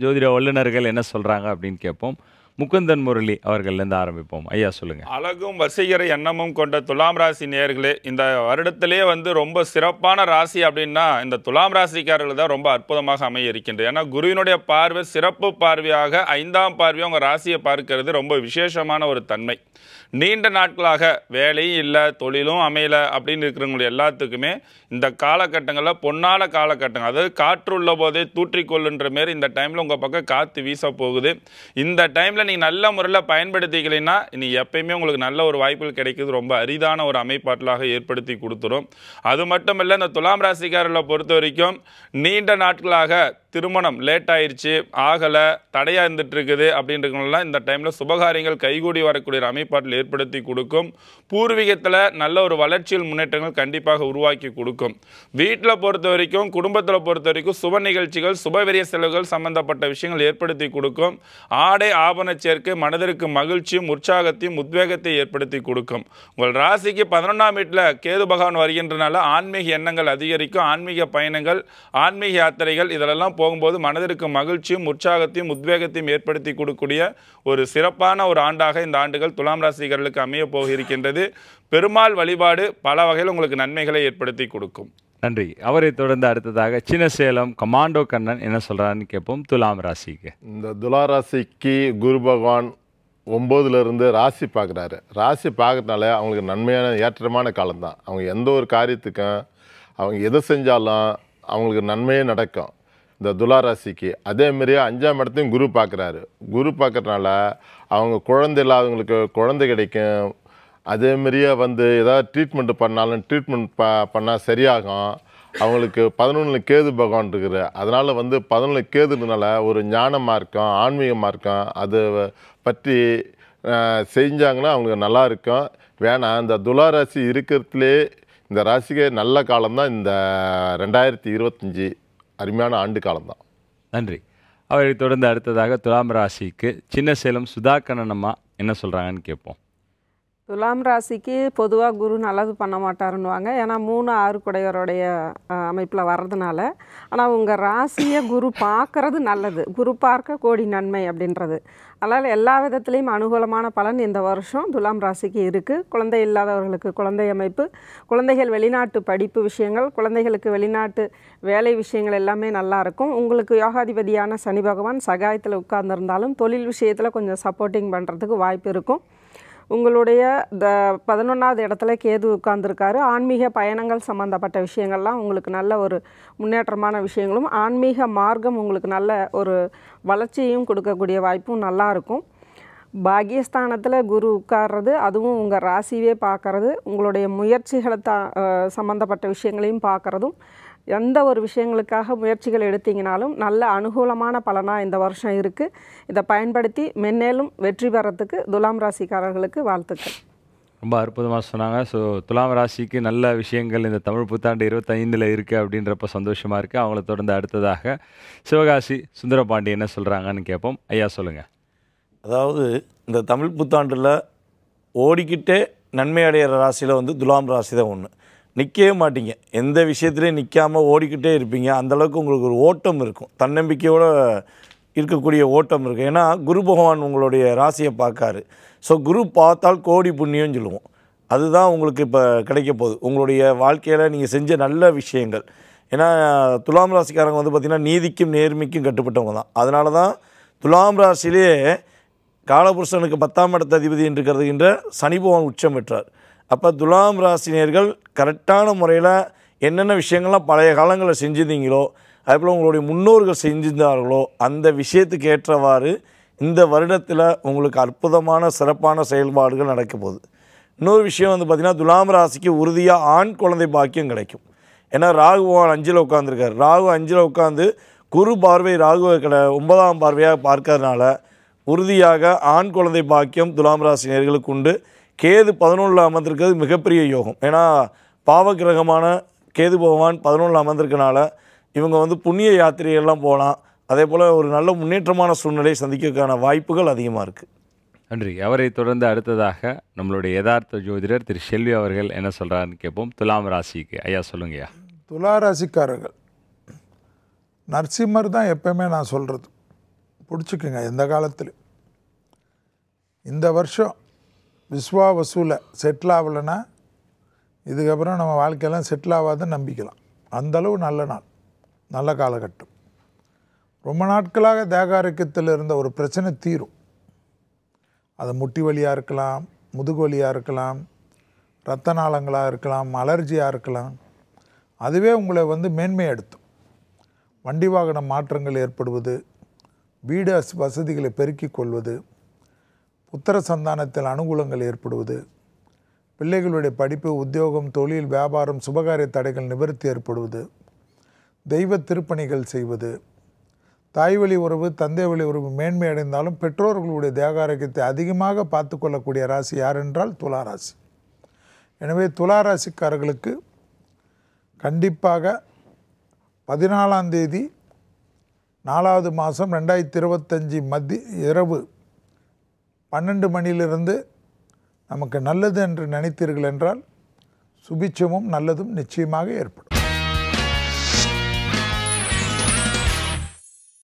ஜோதிட வல்லுநர்கள் என்ன சொல்கிறாங்க அப்படின்னு கேட்போம். முகுந்தன் முரளி அவர்கள்லேருந்து ஆரம்பிப்போம். ஐயா சொல்லுங்கள். அழகும் வசீகர எண்ணமும் கொண்ட துலாம் ராசி நேயர்களே, இந்த வருடத்திலே ரொம்ப சிறப்பான ராசி அப்படின்னா இந்த துலாம் ராசிக்காரர்கள் தான் ரொம்ப அற்புதமாக அமைய இருக்கின்றது. ஏன்னா குருவினுடைய பார்வை சிறப்பு பார்வையாக 5ஆம் பார்வையாக உங்கள் ராசியை பார்க்கிறது ரொம்ப விசேஷமான ஒரு தன்மை. நீண்ட நாட்களாக வேலையும் இல்லை, தொழிலும் அமையலை அப்படின்னு இருக்கிறவங்க எல்லாத்துக்குமே இந்த காலகட்டங்களில் பொன்னான காலகட்டங்கள், அதாவது காற்று உள்ள போதே தூற்றிக்கொள்ளுன்ற மாரி இந்த டைமில் உங்கள் பக்கம் காற்று வீச போகுது. இந்த டைமில் நீங்கள் நல்ல முறையில் பயன்படுத்திக்கலைன்னா இனி எப்பயுமே உங்களுக்கு நல்ல ஒரு வாய்ப்புகள் கிடைக்குது. ரொம்ப அரிதான ஒரு அமைப்பாற்றலாக ஏற்படுத்தி கொடுத்துரும். அது மட்டும் இல்லை, இந்த துலாம் ராசிக்காரர்களை பொறுத்த வரைக்கும் நீண்ட நாட்களாக திருமணம் லேட் ஆயிடுச்சு, ஆகலை, தடையாக இருந்துட்டு இருக்குது அப்படின்றவங்களாம் இந்த டைமில் சுபகாரியங்கள் கைகூடி வரக்கூடிய ஒரு அமைப்பாற்றல் ஏற்படுத்தி கொடுக்கும். பூர்வீகத்தில் நல்ல ஒரு வளர்ச்சியில் முன்னேற்றங்கள் கண்டிப்பாக உருவாக்கி கொடுக்கும். வீட்டில் பொறுத்த வரைக்கும், குடும்பத்தில் பொறுத்த வரைக்கும் சுப நிகழ்ச்சிகள், சுபவெரிய செலவுகள் சம்பந்தப்பட்ட விஷயங்கள் ஏற்படுத்தி கொடுக்கும். ஆடை ஆபண சேர்க்கை மனதிற்கு மகிழ்ச்சியும் உற்சாகத்தையும் உத்வேகத்தை ஏற்படுத்தி கொடுக்கும். உங்கள் ராசிக்கு 11ஆம் வீட்டில் கேது பகவான் வருகின்றனால ஆன்மீக எண்ணங்கள் அதிகரிக்கும். ஆன்மீக பயணங்கள், ஆன்மீக யாத்திரைகள் இதெல்லாம் போகும்போது மனதிற்கு மகிழ்ச்சியும் உற்சாகத்தையும் உத்வேகத்தையும் ஏற்படுத்தி கொடுக்கக்கூடிய ஒரு சிறப்பான ஒரு ஆண்டாக இந்த ஆண்டுகள் துலாம் ராசிகர்களுக்கு அமைய போக இருக்கின்றது. பெருமாள் வழிபாடு பல வகையில் உங்களுக்கு நன்மைகளை ஏற்படுத்தி கொடுக்கும். நன்றி. அவரை தொடர்ந்து அடுத்ததாக சின்னசேலம் கமாண்டோ கண்ணன் என்ன சொல்கிறான்னு கேட்போம். துலாம் ராசிக்கு இந்த துலா ராசிக்கு குரு பகவான் 9லேருந்து ராசி பார்க்குறாரு. ராசி பார்க்கறதுனால அவங்களுக்கு நன்மையான ஏற்றமான காலம்தான். அவங்க எந்த ஒரு காரியத்துக்கும் அவங்க எதை செஞ்சாலும் அவங்களுக்கு நன்மையே நடக்கும் இந்த துலா ராசிக்கு. அதேமாரியே 5ஆம் இடத்தையும் குரு பார்க்குறாரு. குரு பார்க்கறதுனால அவங்க குழந்தை இல்லாதவங்களுக்கு குழந்தை கிடைக்கும். அதேமாரியே ஏதாவது ட்ரீட்மெண்ட் பண்ணாலும் ட்ரீட்மெண்ட் பண்ணால் சரியாகும். அவங்களுக்கு 11 கேது பகவான் இருக்குது. அதனால் 11 கேதுனால ஒரு ஞான மார்க்கம், ஆன்மீக மார்க்கம் அதை பற்றி செஞ்சாங்கன்னா அவங்களுக்கு நல்லா இருக்கும். வேணாம், இந்த துலா ராசி இருக்கிறதுலே இந்த ராசிக்கு நல்ல காலம்தான் இந்த 2025 அருமையான ஆண்டு காலம்தான். நன்றி. அவரை தொடர்ந்து அடுத்ததாக துலாம் ராசிக்கு சின்னசேலம் சுதாகரன் அம்மா என்ன சொல்கிறாங்கன்னு கேட்போம். துலாம் ராசிக்கு பொதுவாக குரு நல்லது பண்ண மாட்டாருன்னுவாங்க. ஏன்னா 3, 6 குடையவருடைய அமைப்பில் வர்றதுனால. ஆனால் உங்கள் ராசியை குரு பார்க்கறது நல்லது. குரு பார்க்க கோடி நன்மை அப்படின்றது. அதனால் எல்லா விதத்துலேயும் அனுகூலமான பலன் இந்த வருஷம் துலாம் ராசிக்கு இருக்குது. குழந்தை இல்லாதவர்களுக்கு குழந்தை அமைப்பு, குழந்தைகள் வெளிநாட்டு படிப்பு விஷயங்கள், குழந்தைகளுக்கு வெளிநாட்டு வேலை விஷயங்கள் எல்லாமே நல்லாயிருக்கும். உங்களுக்கு யோகாதிபதியான சனி பகவான் சகாயத்தில் உட்கார்ந்துருந்தாலும் தொழில் விஷயத்தில் கொஞ்சம் சப்போர்ட்டிங் பண்ணுறதுக்கு வாய்ப்பு இருக்கும். உங்களுடைய 11ஆவது இடத்துல கேது உட்கார்ந்துருக்காரு. ஆன்மீக பயணங்கள் சம்மந்தப்பட்ட விஷயங்கள்லாம் உங்களுக்கு நல்ல ஒரு முன்னேற்றமான விஷயங்களும், ஆன்மீக மார்க்கம் உங்களுக்கு நல்ல ஒரு வளர்ச்சியையும் கொடுக்கக்கூடிய வாய்ப்பும் நல்லாயிருக்கும். பாக்கியஸ்தானத்தில் குரு உட்கார்றது, அதுவும் உங்கள் ராசியே பார்க்குறது, உங்களுடைய முயற்சிகளை சம்மந்தப்பட்ட விஷயங்களையும் பார்க்குறதும், எந்த ஒரு விஷயங்களுக்காக முயற்சிகள் எடுத்தீங்கனாலும் நல்ல அனுகூலமான பலனாக இந்த வருஷம் இருக்குது. இதை பயன்படுத்தி மென்னேலும் வெற்றி பெறத்துக்கு துலாம் ராசிக்காரர்களுக்கு வாழ்த்துக்கள். ரொம்ப அற்புதமாக சொன்னாங்க. ஸோ துலாம் ராசிக்கு நல்ல விஷயங்கள் இந்த தமிழ் புத்தாண்டு 25 இருக்குது அப்படின்றப்ப சந்தோஷமாக இருக்குது. அவங்கள தொடர்ந்து அடுத்ததாக சிவகாசி சுந்தரபாண்டி என்ன சொல்கிறாங்கன்னு கேட்போம். ஐயா சொல்லுங்கள். அதாவது இந்த தமிழ் புத்தாண்டில் ஓடிக்கிட்டே நன்மை அடைகிற ராசியில் துலாம் ராசி தான் ஒன்று. நிற்கவே மாட்டீங்க, எந்த விஷயத்துலேயும் நிற்காமல் ஓடிக்கிட்டே இருப்பீங்க. அந்தளவுக்கு உங்களுக்கு ஒரு ஓட்டம் இருக்கும், தன்னம்பிக்கையோடு இருக்கக்கூடிய ஓட்டம் இருக்குது. ஏன்னா குரு பகவான் உங்களுடைய ராசியை பார்க்காரு. ஸோ குரு பார்த்தால் கோடி புண்ணியம்னு சொல்லுவோம். அதுதான் உங்களுக்கு இப்போ கிடைக்க போகுது உங்களுடைய வாழ்க்கையில் நீங்கள் செஞ்ச நல்ல விஷயங்கள். ஏன்னா துலாம் ராசிக்காரங்க பார்த்திங்கன்னா நீதிக்கும் நேர்மைக்கும் கட்டுப்பட்டவங்க தான். அதனால தான் துலாம் ராசியிலே காலபுருஷனுக்கு 10ஆம் இடத்த அதிபதி என்று கருதுகின்ற சனி பகவான் உச்சம் பெற்றார். அப்போ துலாம் ராசினியர்கள் கரெக்டான முறையில் என்னென்ன விஷயங்கள்லாம் பழைய காலங்களில் செஞ்சுருந்தீங்களோ, அதேபோல் உங்களுடைய முன்னோர்கள் செஞ்சிருந்தார்களோ அந்த விஷயத்துக்கு ஏற்றவாறு இந்த வருடத்தில் உங்களுக்கு அற்புதமான சிறப்பான செயல்பாடுகள் நடக்க போகுது. இன்னொரு விஷயம் பார்த்திங்கன்னா துலாம் ராசிக்கு உறுதியாக ஆண் குழந்தை பாக்கியம் கிடைக்கும். ஏன்னா ராகு பகவான் 5ல் உட்காந்துருக்கார். ராகு 5ல் உட்காந்து குரு பார்வை ராகுவை 9ஆம் பார்வையாக பார்க்கறதுனால உறுதியாக ஆண் குழந்தை பாக்கியம் துலாம் ராசினியர்களுக்கு உண்டு. கேது 11ல் அமர்ந்திருக்கிறது மிகப்பெரிய யோகம். ஏன்னா பாவகிரகமான கேது பகவான் 11ல் அமர்ந்திருக்கனால இவங்க புண்ணிய யாத்திரையெல்லாம் போகலாம். அதே போல் ஒரு நல்ல முன்னேற்றமான சூழ்நிலையை சந்திக்கிறதுக்கான வாய்ப்புகள் அதிகமாக இருக்குது. நன்றி. அவரை தொடர்ந்து அடுத்ததாக நம்மளுடைய யதார்த்த ஜோதிடர் திரு செல்வி அவர்கள் என்ன சொல்கிறாருன்னு கேட்போம். துலாம் ராசிக்கு ஐயா சொல்லுங்கய்யா. துலா ராசிக்காரர்கள் நரசிம்மர் தான் எப்பயுமே நான் சொல்கிறது. பிடிச்சிக்குங்க எந்த காலத்துலையும். இந்த வருஷம் விஸ்வா வசூலை செட்டில் ஆகலைன்னா இதுக்கப்புறம் நம்ம வாழ்க்கையெல்லாம் செட்டில் ஆகாதுன்னு நம்பிக்கலாம். அந்தளவு நல்ல நாள், நல்ல காலகட்டம். ரொம்ப நாட்களாக தேக ஆரோக்கியத்தில் இருந்த ஒரு பிரச்சனை தீரும். அது முட்டி வலியாக இருக்கலாம், முதுகு வலியாக இருக்கலாம், இரத்த நாளங்களாக இருக்கலாம், அலர்ஜியாக இருக்கலாம். அதுவே உங்களை மேன்மையடுத்தும். வண்டி வாகன மாற்றங்கள் ஏற்படுவது, வீடு வசதிகளை பெருக்கிக் கொள்வது, புத்திர சந்தானத்தில் அனுகூலங்கள் ஏற்படுவது, பிள்ளைகளுடைய படிப்பு, உத்தியோகம், தொழில், வியாபாரம், சுபகாரிய தடைகள் நிவர்த்தி ஏற்படுவது, தெய்வ திருப்பணிகள் செய்வது, தாய் வழி உறவு, தந்தை வழி உறவு மேன்மை அடைந்தாலும் பெற்றோர்களுடைய தேக ஆரோக்கியத்தை அதிகமாக பார்த்து கொள்ளக்கூடிய ராசி யார் என்றால் துலா ராசி. எனவே துலா ராசிக்காரர்களுக்கு கண்டிப்பாக 14ஆம் தேதி 4வது மாதம் 2025 இரவு 12 மணியிலிருந்து நமக்கு நல்லது என்று நினைத்தீர்கள் என்றால் சுபிட்சமும் நல்லதும் நிச்சயமாக ஏற்படும்.